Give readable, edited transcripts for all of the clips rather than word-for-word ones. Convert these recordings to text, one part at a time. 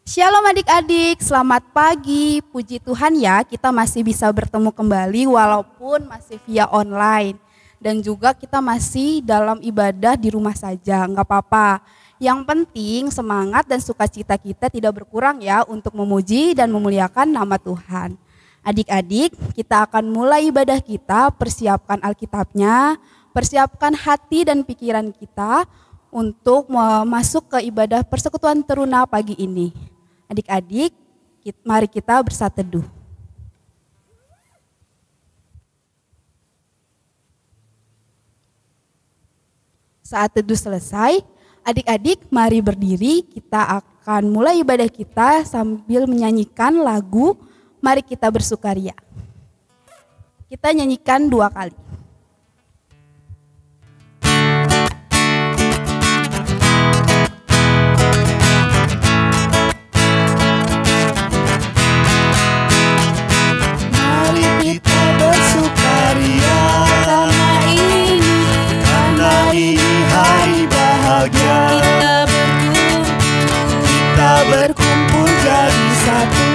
Shalom adik-adik, selamat pagi. Puji Tuhan ya, kita masih bisa bertemu kembali walaupun masih via online. Dan juga kita masih dalam ibadah di rumah saja, nggak apa-apa. Yang penting semangat dan sukacita kita tidak berkurang ya untuk memuji dan memuliakan nama Tuhan. Adik-adik, kita akan mulai ibadah kita, persiapkan Alkitabnya, persiapkan hati dan pikiran kita untuk masuk ke ibadah persekutuan teruna pagi ini. Adik-adik, mari kita bersatu teduh. Saat teduh selesai, adik-adik mari berdiri, kita akan mulai ibadah kita sambil menyanyikan lagu Mari Kita Bersukaria. Kita nyanyikan 2 kali. Berkumpul jadi satu.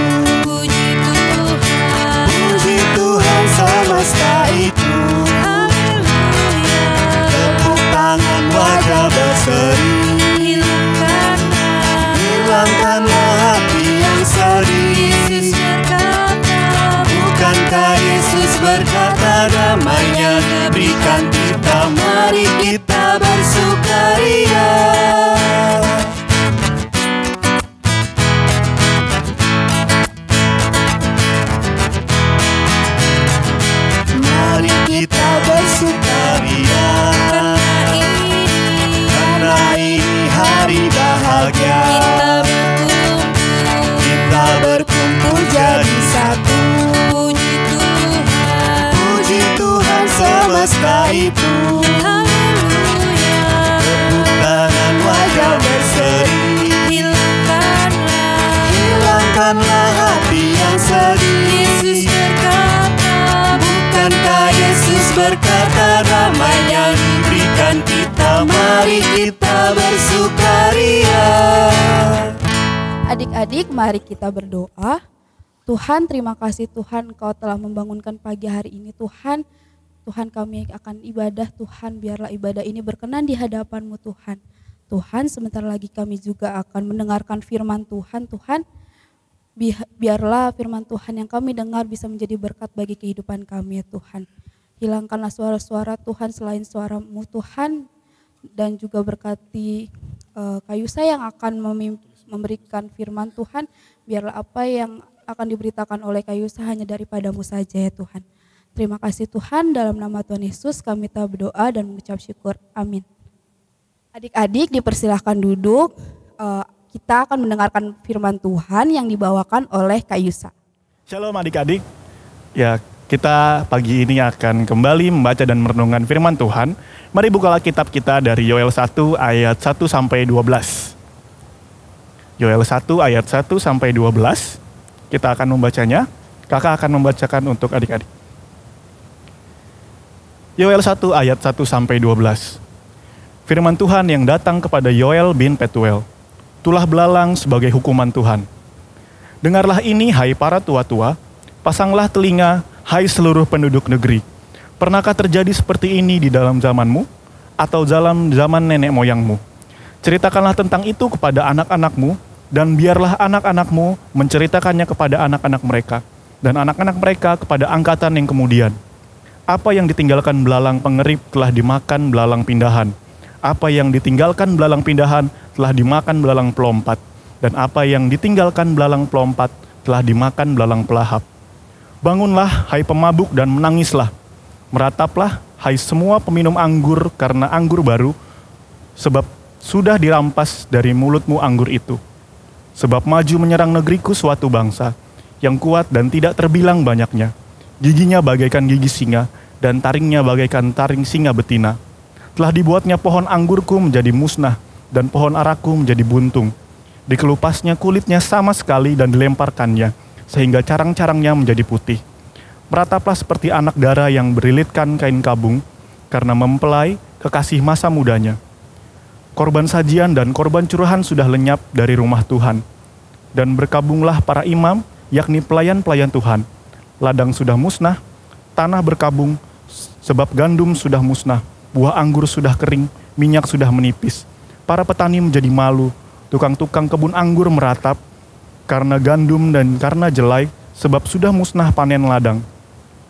Puji Tuhan semesta itu. Haleluya. Tepuk tangan wajah berseri. Hilangkanlah hati yang sedih. Yesus berkata, bukankah Yesus berkata damainya diberikan kita. Mari kita bersukaria. Kita bersukaria karena ini hari bahagia. Kita berkumpul jadi satu. Puji Tuhan semesta itu. Haleluya. Tepuk tangan wajah berseri. Hilangkanlah hati yang sedih. Yesus berkata, bukankah Yesus berkata damainya diberikan kita. Mari kita bersukaria. Adik-adik mari kita berdoa. Tuhan, terima kasih Tuhan Engkau telah membangunkan pagi hari ini Tuhan. Tuhan, kami akan ibadah Tuhan, biarlah ibadah ini berkenan di hadapan-Mu Tuhan. Tuhan, sebentar lagi kami juga akan mendengarkan firman Tuhan. Tuhan, biarlah firman Tuhan yang kami dengar bisa menjadi berkat bagi kehidupan kami ya Tuhan. Hilangkanlah suara-suara Tuhan selain suara-Mu Tuhan. Dan juga berkati Kayusa yang akan memberikan firman Tuhan. Biarlah apa yang akan diberitakan oleh Kayusa hanya daripada-Mu saja ya Tuhan. Terima kasih Tuhan, dalam nama Tuhan Yesus kami telah berdoa dan mengucap syukur. Amin. Adik-adik dipersilahkan duduk. Kita akan mendengarkan firman Tuhan yang dibawakan oleh Kayusa. Shalom adik-adik. Ya, kita pagi ini akan kembali membaca dan merenungkan firman Tuhan. Mari bukalah kitab kita dari Yoel 1 ayat 1 sampai 12. Yoel 1 ayat 1 sampai 12. Kita akan membacanya. Kakak akan membacakan untuk adik-adik. Yoel 1 ayat 1 sampai 12. Firman Tuhan yang datang kepada Yoel bin Petuel. Tulah belalang sebagai hukuman Tuhan. Dengarlah ini hai para tua-tua, pasanglah telinga hai seluruh penduduk negeri. Pernahkah terjadi seperti ini di dalam zamanmu atau dalam zaman nenek moyangmu? Ceritakanlah tentang itu kepada anak-anakmu dan biarlah anak-anakmu menceritakannya kepada anak-anak mereka dan anak-anak mereka kepada angkatan yang kemudian. Apa yang ditinggalkan belalang pengerip telah dimakan belalang pindahan. Apa yang ditinggalkan belalang pindahan telah dimakan belalang pelompat, dan apa yang ditinggalkan belalang pelompat telah dimakan belalang pelahap. Bangunlah, hai pemabuk, dan menangislah. Merataplah, hai semua peminum anggur karena anggur baru, sebab sudah dirampas dari mulutmu anggur itu. Sebab maju menyerang negeriku suatu bangsa, yang kuat dan tidak terbilang banyaknya. Giginya bagaikan gigi singa, dan taringnya bagaikan taring singa betina. Telah dibuatnya pohon anggurku menjadi musnah, dan pohon araku menjadi buntung. Dikelupasnya kulitnya sama sekali dan dilemparkannya, sehingga carang-carangnya menjadi putih. Merataplah seperti anak dara yang berilitkan kain kabung, karena mempelai kekasih masa mudanya. Korban sajian dan korban curahan sudah lenyap dari rumah Tuhan. dan berkabunglah para imam, yakni pelayan-pelayan Tuhan. Ladang sudah musnah, tanah berkabung, sebab gandum sudah musnah, buah anggur sudah kering, minyak sudah menipis. Para petani menjadi malu, tukang-tukang kebun anggur meratap, karena gandum dan karena jelai, sebab sudah musnah panen ladang.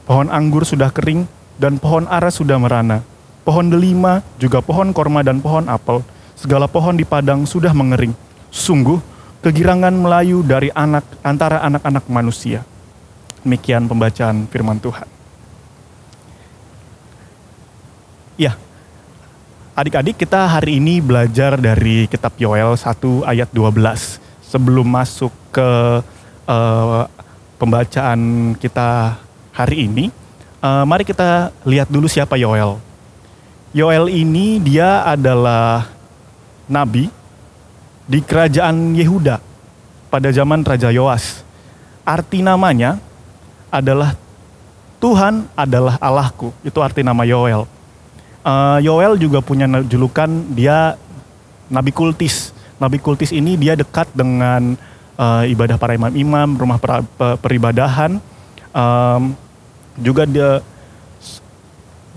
Pohon anggur sudah kering, dan pohon ara sudah merana. Pohon delima, juga pohon korma dan pohon apel, segala pohon di padang sudah mengering. Sungguh, kegirangan melayu dari antara anak-anak manusia. Demikian pembacaan firman Tuhan. Ya, adik-adik, kita hari ini belajar dari kitab Yoel 1 ayat 12. Sebelum masuk ke pembacaan kita hari ini, mari kita lihat dulu siapa Yoel. Yoel ini dia adalah nabi di kerajaan Yehuda pada zaman Raja Yoas. Arti namanya adalah Tuhan adalah Allahku. Itu arti nama Yoel. Yoel juga punya julukan dia nabi kultis. Nabi kultis ini dia dekat dengan ibadah para imam-imam, rumah peribadahan. Juga dia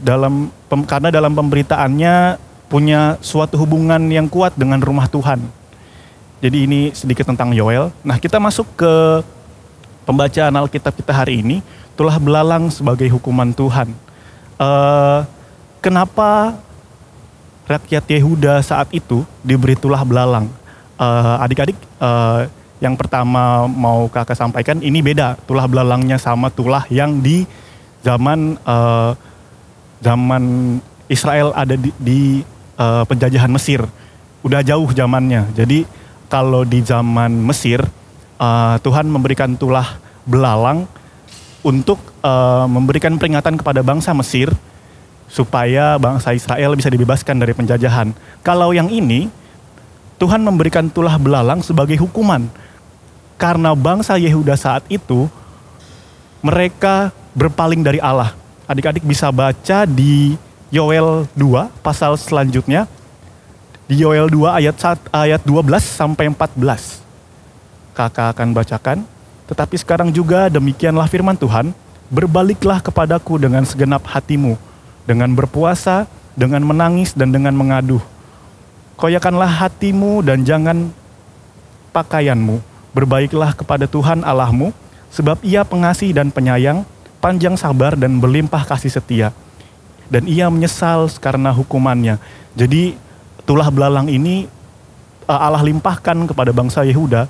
karena dalam pemberitaannya punya suatu hubungan yang kuat dengan rumah Tuhan. Jadi ini sedikit tentang Yoel. Nah, kita masuk ke pembacaan Alkitab kita hari ini. Tulah belalang sebagai hukuman Tuhan. Kenapa rakyat Yehuda saat itu diberi tulah belalang? Adik-adik, yang pertama mau kakak sampaikan, ini beda. Tulah belalangnya sama tulah yang di zaman Israel ada di penjajahan Mesir. Udah jauh zamannya. Jadi kalau di zaman Mesir, Tuhan memberikan tulah belalang untuk memberikan peringatan kepada bangsa Mesir supaya bangsa Israel bisa dibebaskan dari penjajahan. Kalau yang ini, Tuhan memberikan tulah belalang sebagai hukuman. Karena bangsa Yehuda saat itu, mereka berpaling dari Allah. Adik-adik bisa baca di Yoel 2 pasal selanjutnya. Di Yoel 2 ayat 12 sampai 14. Kakak akan bacakan. Tetapi sekarang juga demikianlah firman Tuhan, berbaliklah kepadaku dengan segenap hatimu, dengan berpuasa, dengan menangis dan dengan mengaduh. Koyakanlah hatimu dan jangan pakaianmu. Berbaiklah kepada Tuhan Allahmu, sebab Ia pengasih dan penyayang, panjang sabar dan berlimpah kasih setia. Dan Ia menyesal karena hukumannya. Jadi tulah belalang ini Allah limpahkan kepada bangsa Yehuda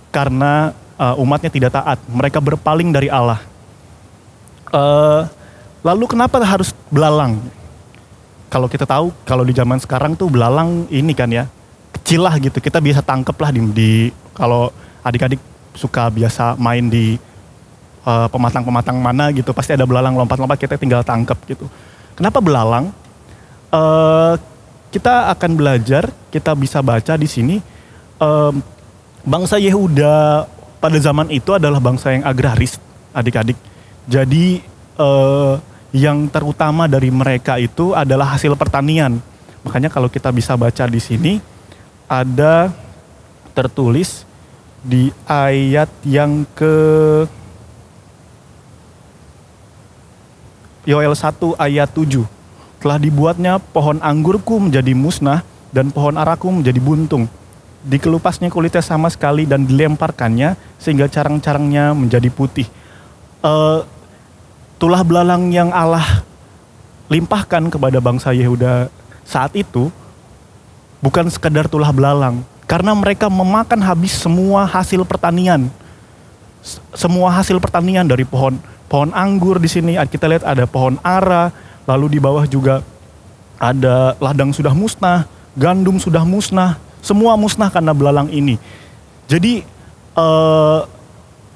karena umatnya tidak taat. Mereka berpaling dari Allah. Lalu kenapa harus belalang? Kalau kita tahu, kalau di zaman sekarang tuh belalang ini kan ya, kecil lah gitu. Kita bisa tangkep lah di kalau adik-adik suka biasa main di pematang-pematang mana gitu, pasti ada belalang lompat-lompat, kita tinggal tangkep gitu. Kenapa belalang? Kita akan belajar, kita bisa baca di sini, bangsa Yehuda pada zaman itu adalah bangsa yang agraris, adik-adik. Jadi yang terutama dari mereka itu adalah hasil pertanian. Makanya kalau kita bisa baca di sini, ada tertulis di ayat yang ke Yoel 1 ayat 7. Telah dibuatnya pohon anggurku menjadi musnah dan pohon araku menjadi buntung. Dikelupasnya kulitnya sama sekali dan dilemparkannya sehingga carang-carangnya menjadi putih. Tulah belalang yang Allah limpahkan kepada bangsa Yehuda saat itu bukan sekadar tulah belalang. Karena mereka memakan habis semua hasil pertanian. Semua hasil pertanian dari pohon anggur di sini kita lihat ada pohon ara, lalu di bawah juga ada ladang sudah musnah, gandum sudah musnah, semua musnah karena belalang ini. Jadi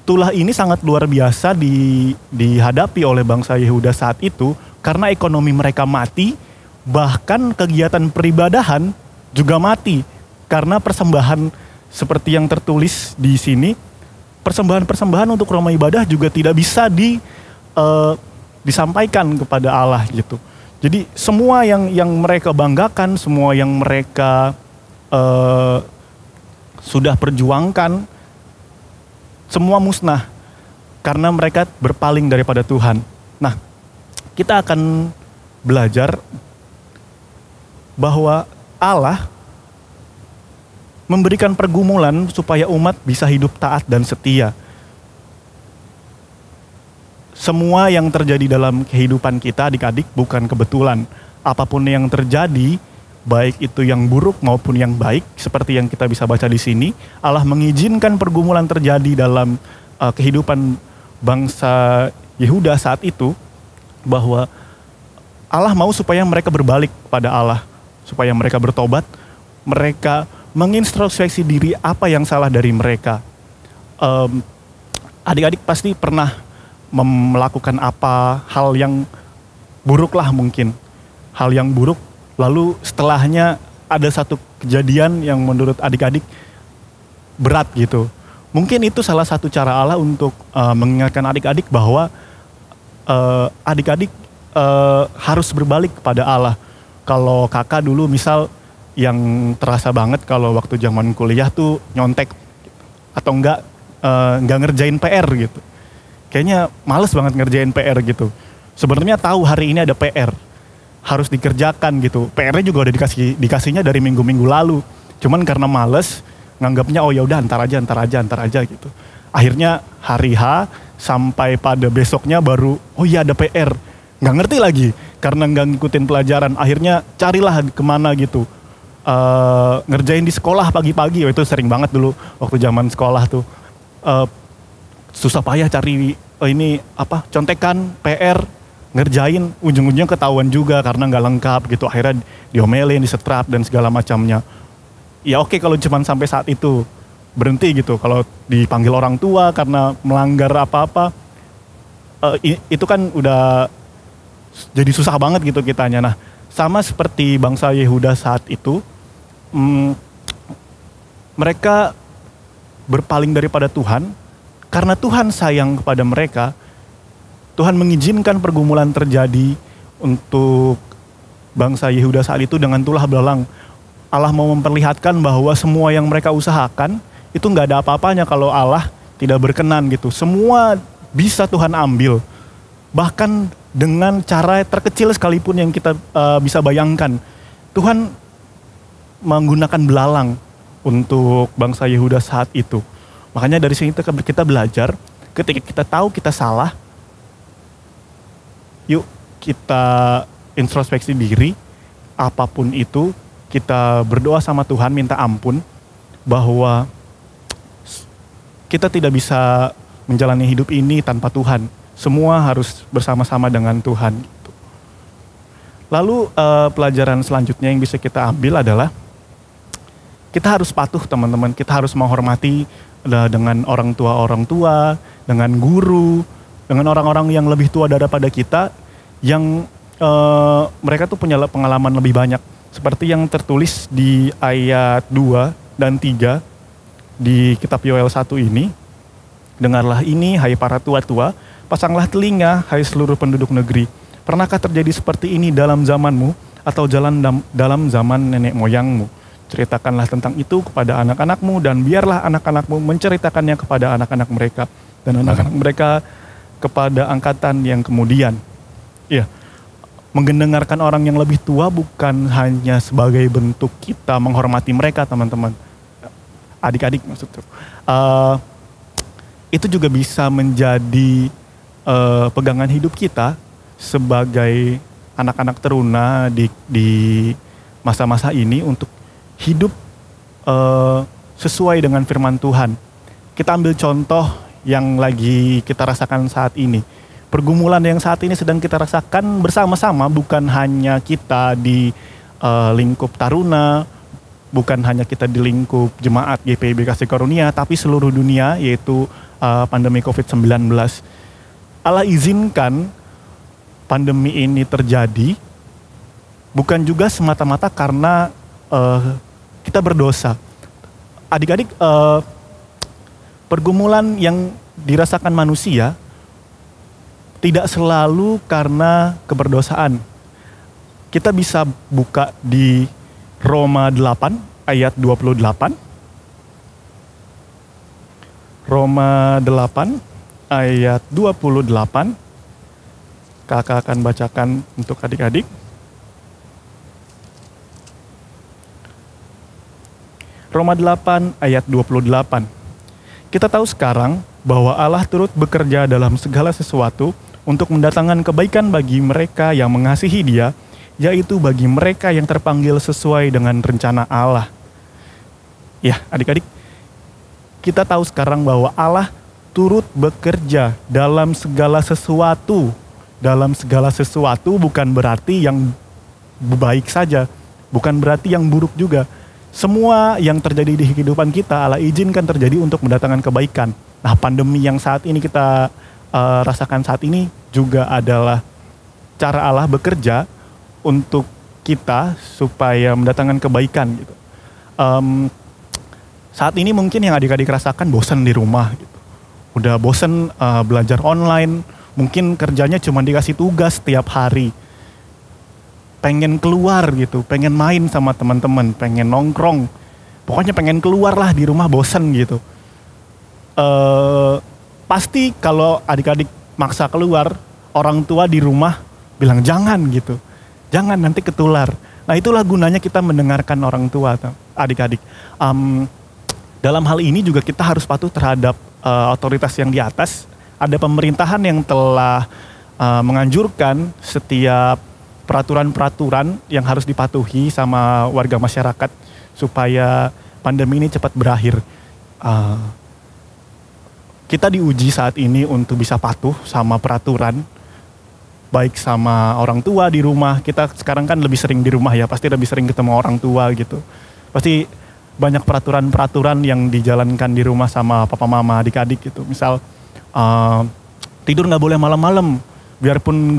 tulah ini sangat luar biasa dihadapi oleh bangsa Yehuda saat itu karena ekonomi mereka mati, bahkan kegiatan peribadahan juga mati karena persembahan seperti yang tertulis di sini. Persembahan-persembahan untuk rumah ibadah juga tidak bisa disampaikan kepada Allah gitu. Jadi semua yang mereka banggakan, semua yang mereka sudah perjuangkan semua musnah karena mereka berpaling daripada Tuhan. Nah, kita akan belajar bahwa Allah memberikan pergumulan supaya umat bisa hidup taat dan setia. Semua yang terjadi dalam kehidupan kita adik-adik bukan kebetulan. Apapun yang terjadi, baik itu yang buruk maupun yang baik, seperti yang kita bisa baca di sini, Allah mengizinkan pergumulan terjadi dalam kehidupan bangsa Yehuda saat itu, bahwa Allah mau supaya mereka berbalik pada Allah, supaya mereka bertobat, mereka mengintrospeksi diri apa yang salah dari mereka. Adik-adik pasti pernah melakukan apa hal yang buruk lah mungkin. Hal yang buruk, lalu setelahnya ada satu kejadian yang menurut adik-adik berat gitu. Mungkin itu salah satu cara Allah untuk mengingatkan adik-adik bahwa adik-adik harus berbalik kepada Allah. Kalau kakak dulu misal yang terasa banget kalau waktu zaman kuliah tuh nyontek atau enggak ngerjain PR gitu. Kayaknya males banget ngerjain PR gitu. Sebenarnya tahu hari ini ada PR, harus dikerjakan gitu. PR-nya juga udah dikasihnya dari minggu-minggu lalu. Cuman karena males, nganggapnya oh ya udah antar aja gitu. Akhirnya hari H sampai pada besoknya baru oh iya ada PR. Nggak ngerti lagi karena nggak ngikutin pelajaran. Akhirnya carilah kemana gitu. Ngerjain di sekolah pagi-pagi, itu sering banget dulu waktu zaman sekolah tuh. Susah payah cari contekan, PR, ngerjain, ujung-ujungnya ketahuan juga karena nggak lengkap gitu. Akhirnya diomelin, disetrap dan segala macamnya. Ya oke kalau cuma sampai saat itu berhenti gitu. Kalau dipanggil orang tua karena melanggar apa-apa, itu kan udah jadi susah banget gitu kitanya. Nah, sama seperti bangsa Yehuda saat itu, mereka berpaling daripada Tuhan. Karena Tuhan sayang kepada mereka, Tuhan mengizinkan pergumulan terjadi untuk bangsa Yehuda saat itu dengan tulah belalang. Allah mau memperlihatkan bahwa semua yang mereka usahakan itu nggak ada apa-apanya kalau Allah tidak berkenan gitu. Semua bisa Tuhan ambil, bahkan dengan cara terkecil sekalipun yang kita bisa bayangkan. Tuhan menggunakan belalang untuk bangsa Yehuda saat itu. Makanya dari sini kita belajar, ketika kita tahu kita salah, yuk kita introspeksi diri, apapun itu, kita berdoa sama Tuhan, minta ampun, bahwa kita tidak bisa menjalani hidup ini tanpa Tuhan. Semua harus bersama-sama dengan Tuhan. Lalu pelajaran selanjutnya yang bisa kita ambil adalah, kita harus patuh teman-teman, kita harus menghormati dengan orang tua, dengan guru, dengan orang-orang yang lebih tua daripada kita, yang mereka tuh punya pengalaman lebih banyak. Seperti yang tertulis di ayat 2 dan 3 di kitab Yoel 1 ini. Dengarlah ini, hai para tua-tua, pasanglah telinga, hai seluruh penduduk negeri. Pernahkah terjadi seperti ini dalam zamanmu atau dalam zaman nenek moyangmu? Ceritakanlah tentang itu kepada anak-anakmu dan biarlah anak-anakmu menceritakannya kepada anak-anak mereka dan anak-anak mereka kepada angkatan yang kemudian. Iya, mendengarkan orang yang lebih tua bukan hanya sebagai bentuk kita menghormati mereka teman-teman. Adik-adik maksudnya. Itu juga bisa menjadi pegangan hidup kita sebagai anak-anak teruna di masa-masa ini untuk hidup sesuai dengan firman Tuhan. Kita ambil contoh yang lagi kita rasakan saat ini. Pergumulan yang saat ini sedang kita rasakan bersama-sama, bukan hanya kita di lingkup taruna, bukan hanya kita di lingkup jemaat GPIB Kasih Karunia, tapi seluruh dunia, yaitu pandemi COVID-19. Allah izinkan pandemi ini terjadi bukan juga semata-mata karena kita berdosa. Adik-adik, pergumulan yang dirasakan manusia tidak selalu karena keberdosaan. Kita bisa buka di Roma 8 ayat 28. Roma 8 ayat 28. Kakak akan bacakan untuk adik-adik. Roma 8 ayat 28. Kita tahu sekarang bahwa Allah turut bekerja dalam segala sesuatu untuk mendatangkan kebaikan bagi mereka yang mengasihi Dia, yaitu bagi mereka yang terpanggil sesuai dengan rencana Allah. Ya, adik-adik, kita tahu sekarang bahwa Allah turut bekerja dalam segala sesuatu. Dalam segala sesuatu bukan berarti yang baik saja, bukan berarti yang buruk juga. Semua yang terjadi di kehidupan kita Allah izinkan terjadi untuk mendatangkan kebaikan. Nah, pandemi yang saat ini kita rasakan saat ini juga adalah cara Allah bekerja untuk kita supaya mendatangkan kebaikan gitu. Saat ini mungkin yang adik-adik rasakan bosan di rumah gitu. Udah bosan belajar online, mungkin kerjanya cuma dikasih tugas setiap hari. Pengen keluar gitu, pengen main sama teman-teman, pengen nongkrong. Pokoknya pengen keluar lah, di rumah bosan gitu. Pasti kalau adik-adik maksa keluar, orang tua di rumah bilang jangan gitu. Jangan, nanti ketular. Nah, itulah gunanya kita mendengarkan orang tua, adik-adik. Dalam hal ini juga kita harus patuh terhadap otoritas yang di atas. Ada pemerintahan yang telah menganjurkan setiap peraturan-peraturan yang harus dipatuhi sama warga masyarakat supaya pandemi ini cepat berakhir. Kita diuji saat ini untuk bisa patuh sama peraturan, baik sama orang tua di rumah. Kita sekarang kan lebih sering di rumah ya, pasti lebih sering ketemu orang tua gitu. Pasti banyak peraturan-peraturan yang dijalankan di rumah sama papa mama adik-adik gitu. Misal tidur nggak boleh malam-malam, biarpun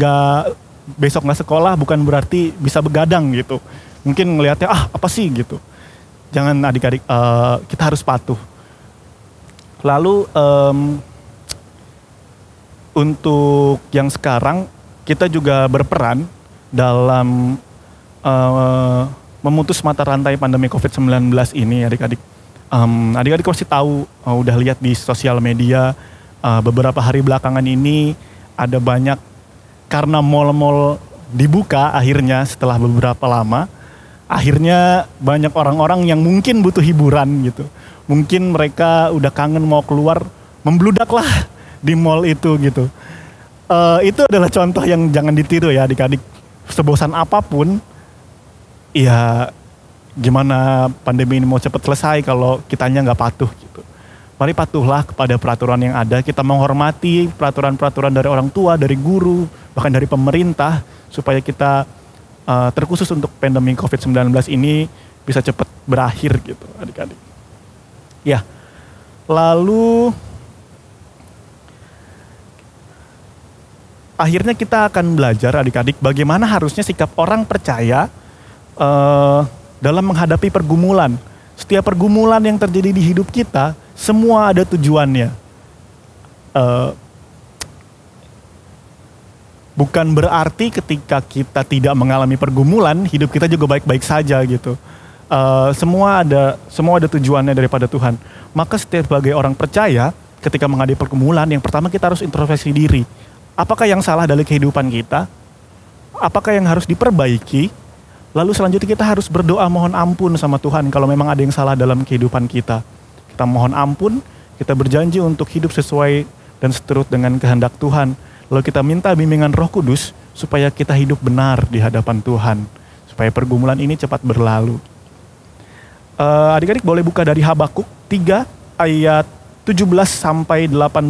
besok nggak sekolah bukan berarti bisa begadang gitu. Mungkin ngelihatnya apa sih gitu. Jangan adik-adik, kita harus patuh. Lalu untuk yang sekarang kita juga berperan dalam memutus mata rantai pandemi COVID-19 ini, adik-adik. Adik-adik pasti tahu, udah lihat di sosial media beberapa hari belakangan ini ada banyak, karena mal-mal dibuka akhirnya setelah beberapa lama, akhirnya banyak orang-orang yang mungkin butuh hiburan gitu. Mungkin mereka udah kangen mau keluar, membludaklah di mal itu gitu. Itu adalah contoh yang jangan ditiru ya adik-adik. Sebosan apapun, ya gimana pandemi ini mau cepat selesai kalau kitanya nggak patuh gitu. Mari patuhlah kepada peraturan yang ada. Kita menghormati peraturan-peraturan dari orang tua, dari guru, bahkan dari pemerintah, supaya kita terkhusus untuk pandemi COVID-19 ini bisa cepat berakhir gitu, adik-adik. Ya, lalu akhirnya kita akan belajar, adik-adik, bagaimana harusnya sikap orang percaya dalam menghadapi pergumulan. Setiap pergumulan yang terjadi di hidup kita, semua ada tujuannya. Bukan berarti ketika kita tidak mengalami pergumulan, hidup kita juga baik-baik saja gitu. Semua ada tujuannya daripada Tuhan. Maka setiap sebagai orang percaya, ketika menghadapi pergumulan, yang pertama kita harus introspeksi diri. Apakah yang salah dari kehidupan kita? Apakah yang harus diperbaiki? Lalu selanjutnya kita harus berdoa mohon ampun sama Tuhan kalau memang ada yang salah dalam kehidupan kita. Kita mohon ampun, kita berjanji untuk hidup sesuai dan seturut dengan kehendak Tuhan. Lalu kita minta bimbingan Roh Kudus supaya kita hidup benar di hadapan Tuhan. Supaya pergumulan ini cepat berlalu. Adik-adik boleh buka dari Habakuk 3 ayat 17 sampai 18.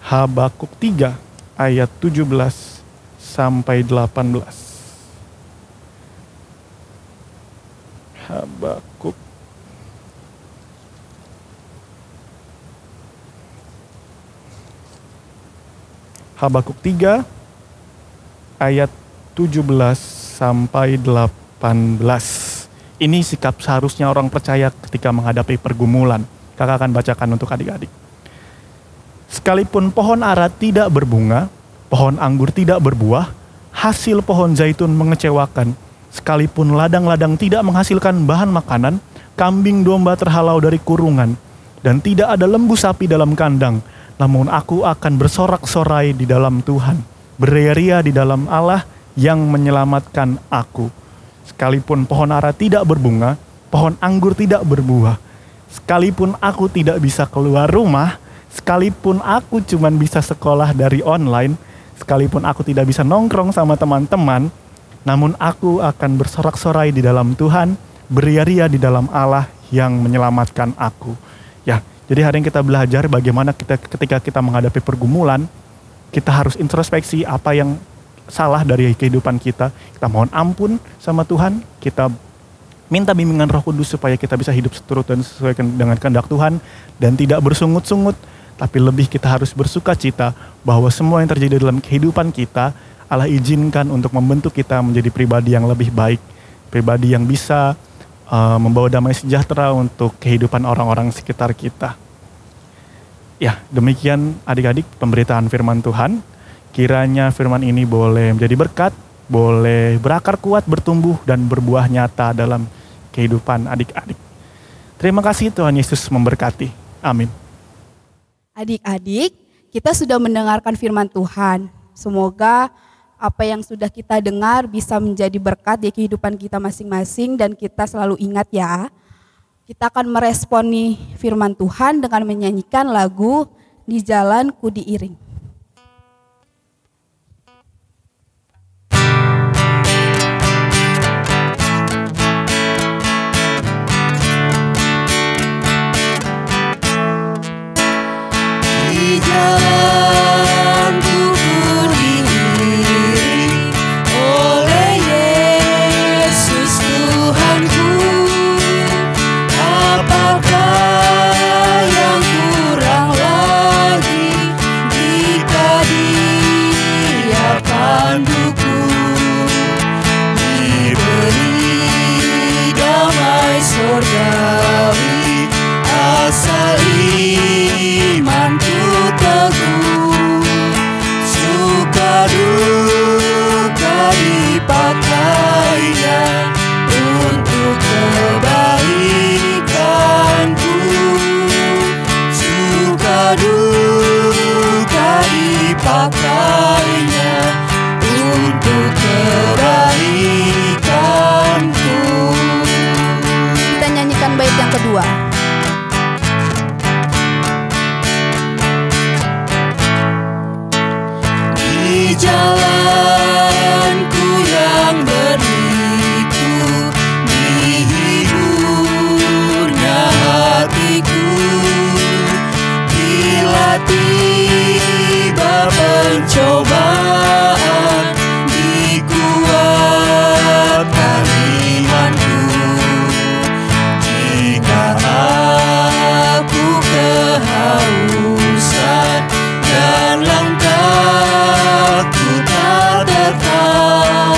Habakuk 3 ayat 17 sampai 18. Habakuk. Habakuk 3 ayat 17 sampai 18. Ini sikap seharusnya orang percaya ketika menghadapi pergumulan. Kakak akan bacakan untuk adik-adik. Sekalipun pohon ara tidak berbunga, pohon anggur tidak berbuah, hasil pohon zaitun mengecewakan. Sekalipun ladang-ladang tidak menghasilkan bahan makanan, kambing domba terhalau dari kurungan. dan tidak ada lembu sapi dalam kandang. Namun aku akan bersorak-sorai di dalam Tuhan, beria-ria di dalam Allah yang menyelamatkan aku. Sekalipun pohon ara tidak berbunga, pohon anggur tidak berbuah, sekalipun aku tidak bisa keluar rumah, sekalipun aku cuman bisa sekolah dari online, sekalipun aku tidak bisa nongkrong sama teman-teman, namun aku akan bersorak-sorai di dalam Tuhan, beria-ria di dalam Allah yang menyelamatkan aku. Ya, jadi hari ini kita belajar bagaimana ketika kita menghadapi pergumulan, kita harus introspeksi apa yang salah dari kehidupan kita. Kita mohon ampun sama Tuhan, kita minta bimbingan Roh Kudus supaya kita bisa hidup seturut dan sesuai dengan kehendak Tuhan dan tidak bersungut-sungut, tapi lebih kita harus bersuka cita bahwa semua yang terjadi dalam kehidupan kita, Allah izinkan untuk membentuk kita menjadi pribadi yang lebih baik, pribadi yang bisa membawa damai sejahtera untuk kehidupan orang-orang sekitar kita. Ya, demikian adik-adik pemberitaan firman Tuhan. Kiranya firman ini boleh menjadi berkat, boleh berakar kuat, bertumbuh, dan berbuah nyata dalam kehidupan adik-adik. Terima kasih, Tuhan Yesus memberkati. Amin. Adik-adik, kita sudah mendengarkan firman Tuhan. Semoga apa yang sudah kita dengar bisa menjadi berkat di kehidupan kita masing-masing dan kita selalu ingat ya. Kita akan meresponi firman Tuhan dengan menyanyikan lagu Di Jalanku Diiring. Di jalanku diiring oleh Yesus Tuhanku. Apakah yang kurang lagi jika Dia panduku? Diberi damai surgawi, asal imanku teguh. Suka duka dipakainya untuk kebaikanku. Suka duka dipakainya untuk kebaikanku. Kita nyanyikan bait yang kedua. Di jalanku yang berliku, dihiburnya hatiku. Bila tiba pencobaan, dikuatkan imanku. Jika aku kehausan dan langkahku tak tetap,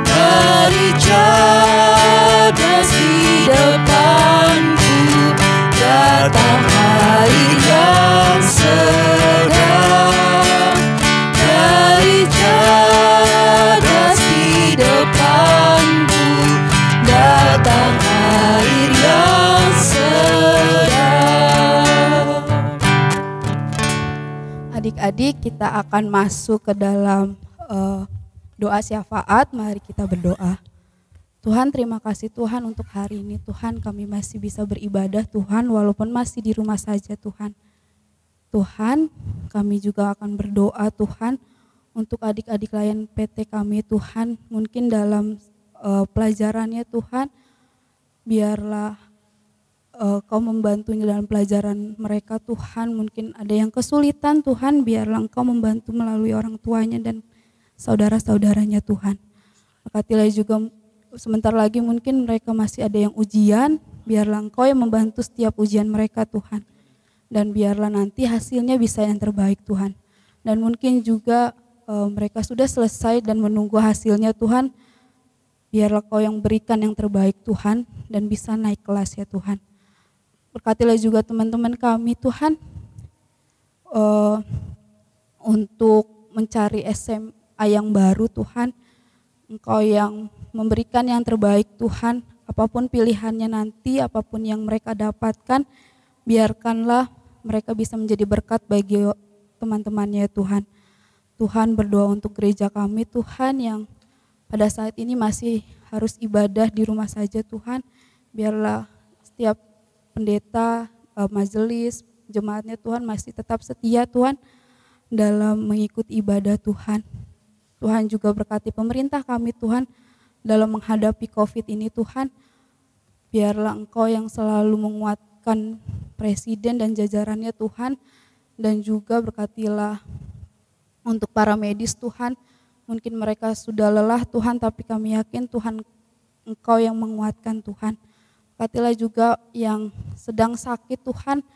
dari cadas di depanku datang air yang segar. Dari cadas di depanku datang air yang segar. Adik-adik, kita akan masuk ke dalam doa syafaat. Mari kita berdoa. Tuhan, terima kasih Tuhan untuk hari ini. Tuhan, kami masih bisa beribadah Tuhan walaupun masih di rumah saja Tuhan. Tuhan, kami juga akan berdoa Tuhan untuk adik-adik layan PT kami Tuhan. Mungkin dalam pelajarannya Tuhan, biarlah Kau membantunya dalam pelajaran mereka Tuhan. Mungkin ada yang kesulitan Tuhan, biarlah Engkau membantu melalui orang tuanya dan saudara-saudaranya Tuhan. Berkatilah juga sebentar lagi mungkin mereka masih ada yang ujian, biarlah Engkau yang membantu setiap ujian mereka Tuhan. Dan biarlah nanti hasilnya bisa yang terbaik Tuhan. Dan mungkin juga mereka sudah selesai dan menunggu hasilnya Tuhan, biarlah Kau yang berikan yang terbaik Tuhan dan bisa naik kelas ya Tuhan. Berkatilah juga teman-teman kami Tuhan untuk mencari SMA yang baru Tuhan. Engkau yang memberikan yang terbaik Tuhan, apapun pilihannya nanti, apapun yang mereka dapatkan, biarkanlah mereka bisa menjadi berkat bagi teman-temannya ya Tuhan. Tuhan, berdoa untuk gereja kami Tuhan yang pada saat ini masih harus ibadah di rumah saja Tuhan. Biarlah setiap pendeta, majelis, jemaatnya Tuhan masih tetap setia Tuhan dalam mengikuti ibadah Tuhan. Tuhan juga berkati pemerintah kami Tuhan dalam menghadapi COVID ini Tuhan. Biarlah Engkau yang selalu menguatkan presiden dan jajarannya Tuhan. Dan juga berkatilah untuk para medis Tuhan. Mungkin mereka sudah lelah Tuhan, tapi kami yakin Tuhan Engkau yang menguatkan Tuhan. Berkatilah juga yang sedang sakit Tuhan.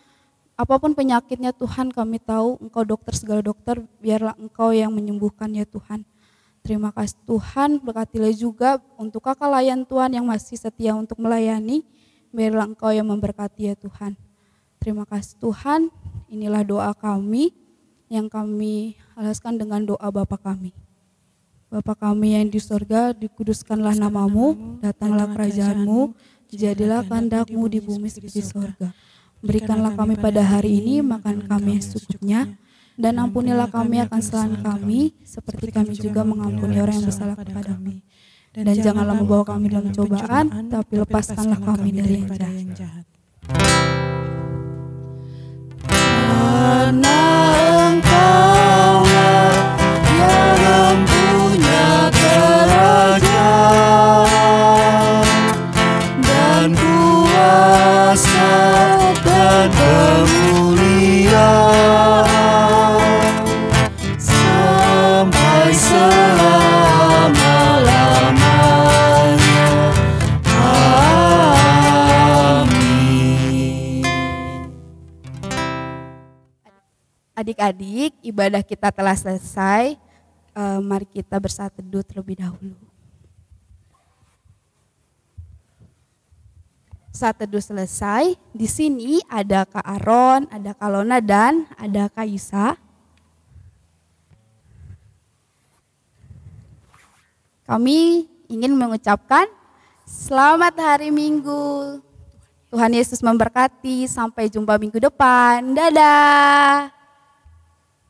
Apapun penyakitnya Tuhan, kami tahu Engkau dokter segala dokter, biarlah Engkau yang menyembuhkan ya Tuhan. Terima kasih Tuhan, berkatilah juga untuk kakak layan Tuhan yang masih setia untuk melayani, biarlah Engkau yang memberkati ya Tuhan. Terima kasih Tuhan, inilah doa kami yang kami alaskan dengan doa Bapa kami. Bapa kami yang di surga, dikuduskanlah namamu, datanglah kerajaanmu, jadilah kehendak-Mu di bumi seperti surga. Berikanlah kami pada hari ini makan kami yang secukupnya, dan ampunilah kami akan kesalahan kami, seperti kami juga mengampuni orang yang bersalah kepada kami. Dan janganlah membawa kami dalam cobaan, tapi lepaskanlah kami dari yang jahat. Karena Engkaulah yang mempunyai kerajaan dan kuasa dan kemuliaan sampai selama-lamanya. Amin. Adik-adik, ibadah kita telah selesai. Mari kita bersatu teduh terlebih dahulu. Saat teduh selesai, di sini ada Kak Aron, ada Kak Lona, dan ada Kak Isa. Kami ingin mengucapkan selamat hari Minggu. Tuhan Yesus memberkati, sampai jumpa minggu depan. Dadah.